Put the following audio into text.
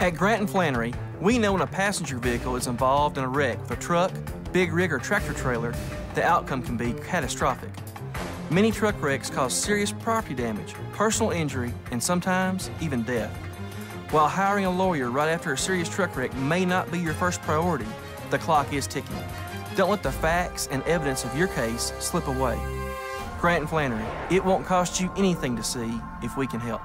At Grant and Flannery, we know when a passenger vehicle is involved in a wreck with a truck, big rig, or tractor trailer, the outcome can be catastrophic. Many truck wrecks cause serious property damage, personal injury, and sometimes even death. While hiring a lawyer right after a serious truck wreck may not be your first priority, the clock is ticking. Don't let the facts and evidence of your case slip away. Grant and Flannery, it won't cost you anything to see if we can help.